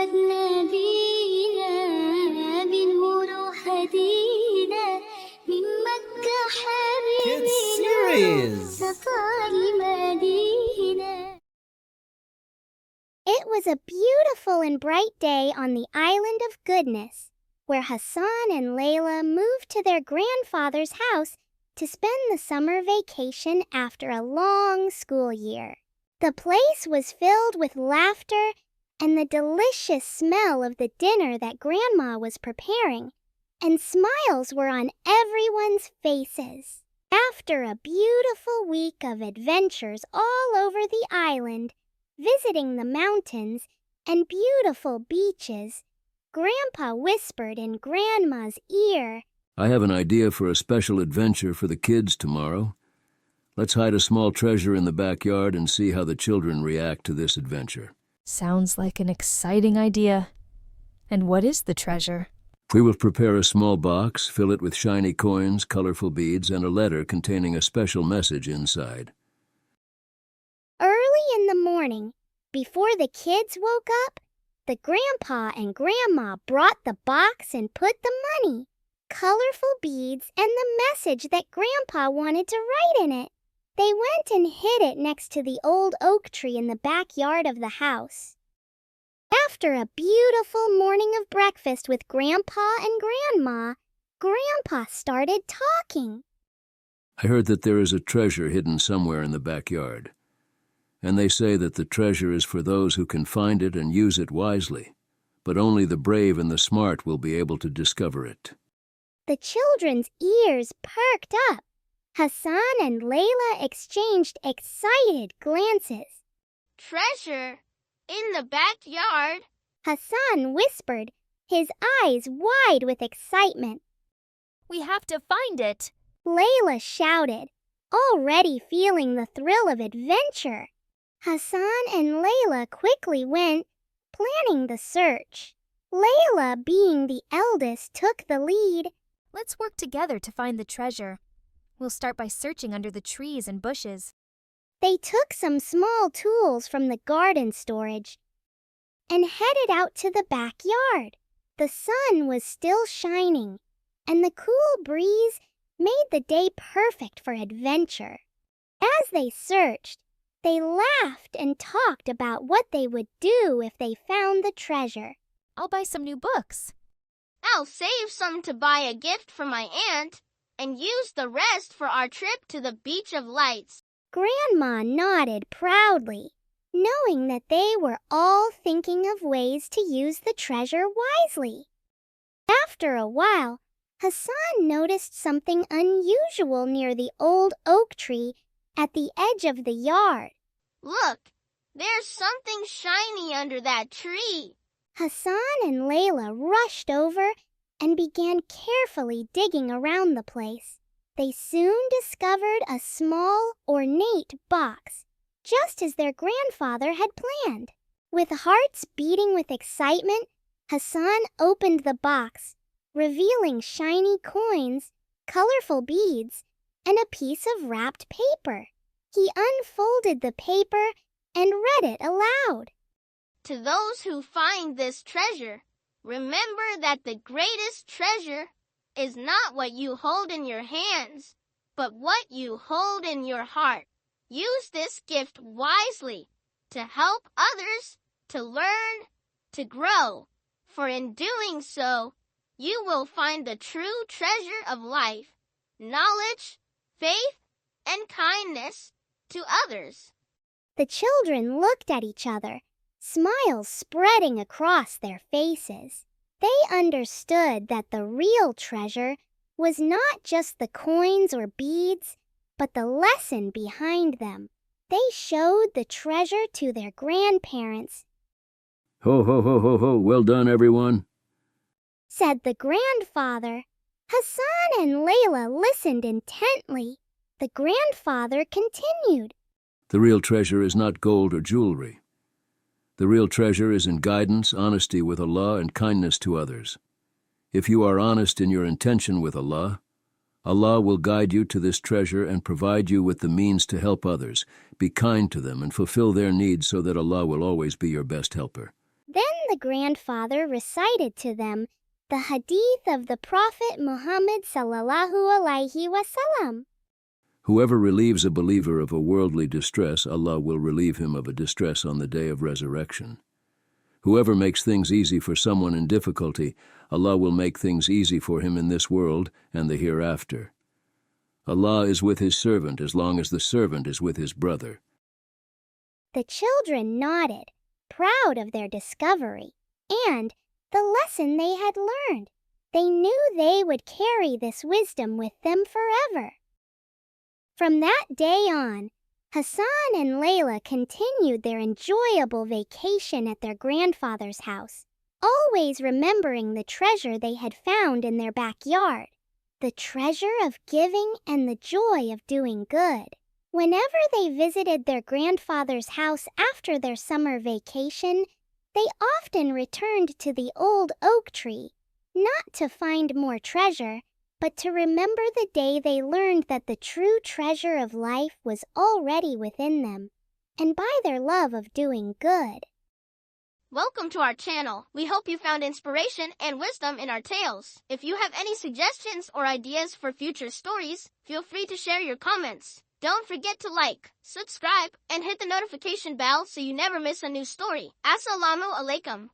قد نبينا بنور هدينا من مكة Kids حبيبنا series. سفر المدينة. It was a beautiful and bright day on the island of goodness, where Hassan and Layla moved to their grandfather's house to spend the summer vacation after a long school year. The place was filled with laughter and the delicious smell of the dinner that Grandma was preparing, and smiles were on everyone's faces. After a beautiful week of adventures all over the island, visiting the mountains and beautiful beaches, Grandpa whispered in Grandma's ear, I have an idea for a special adventure for the kids tomorrow. Let's hide a small treasure in the backyard and see how the children react to this adventure. Sounds like an exciting idea. And what is the treasure? We will prepare a small box, fill it with shiny coins, colorful beads, and a letter containing a special message inside. Early in the morning, before the kids woke up, the Grandpa and Grandma brought the box and put the money, colorful beads, and the message that Grandpa wanted to write in it. They went and hid it next to the old oak tree in the backyard of the house. After a beautiful morning of breakfast with Grandpa and Grandma, Grandpa started talking. I heard that there is a treasure hidden somewhere in the backyard, and they say that the treasure is for those who can find it and use it wisely, but only the brave and the smart will be able to discover it. The children's ears perked up. Hassan and Layla exchanged excited glances. Treasure? In the backyard? Hassan whispered, his eyes wide with excitement. We have to find it. Layla shouted, already feeling the thrill of adventure. Hassan and Layla quickly went, planning the search. Layla, being the eldest, took the lead. Let's work together to find the treasure. We'll start by searching under the trees and bushes. They took some small tools from the garden storage and headed out to the backyard. The sun was still shining, and the cool breeze made the day perfect for adventure. As they searched, they laughed and talked about what they would do if they found the treasure. I'll buy some new books. I'll save some to buy a gift for my aunt and use the rest for our trip to the Beach of Lights. Grandma nodded proudly, knowing that they were all thinking of ways to use the treasure wisely. After a while, Hassan noticed something unusual near the old oak tree at the edge of the yard. Look, there's something shiny under that tree. Hassan and Layla rushed over and began carefully digging around the place. They soon discovered a small, ornate box, just as their grandfather had planned. With hearts beating with excitement, Hassan opened the box, revealing shiny coins, colorful beads, and a piece of wrapped paper. He unfolded the paper and read it aloud. To those who find this treasure, remember that the greatest treasure is not what you hold in your hands, but what you hold in your heart. Use this gift wisely to help others, to learn, to grow, for in doing so, you will find the true treasure of life, knowledge, faith, and kindness to others. The children looked at each other, smiles spreading across their faces. They understood that the real treasure was not just the coins or beads, but the lesson behind them. They showed the treasure to their grandparents. Ho, ho, ho, ho, ho, well done, everyone. Said the grandfather. Hassan and Layla listened intently. The grandfather continued. The real treasure is not gold or jewelry. The real treasure is in guidance, honesty with Allah, and kindness to others. If you are honest in your intention with Allah, Allah will guide you to this treasure and provide you with the means to help others. Be kind to them and fulfill their needs so that Allah will always be your best helper. Then the grandfather recited to them the hadith of the Prophet Muhammad sallallahu alaihi wasallam. Whoever relieves a believer of a worldly distress, Allah will relieve him of a distress on the day of resurrection. Whoever makes things easy for someone in difficulty, Allah will make things easy for him in this world and the hereafter. Allah is with his servant as long as the servant is with his brother. The children nodded, proud of their discovery and the lesson they had learned. They knew they would carry this wisdom with them forever. From that day on, Hasan and Laila continued their enjoyable vacation at their grandfather's house, always remembering the treasure they had found in their backyard, the treasure of giving and the joy of doing good. Whenever they visited their grandfather's house after their summer vacation, they often returned to the old oak tree, not to find more treasure, but to remember the day they learned that the true treasure of life was already within them, and by their love of doing good. Welcome to our channel. We hope you found inspiration and wisdom in our tales. If you have any suggestions or ideas for future stories, feel free to share your comments. Don't forget to like, subscribe, and hit the notification bell so you never miss a new story. Assalamualaikum.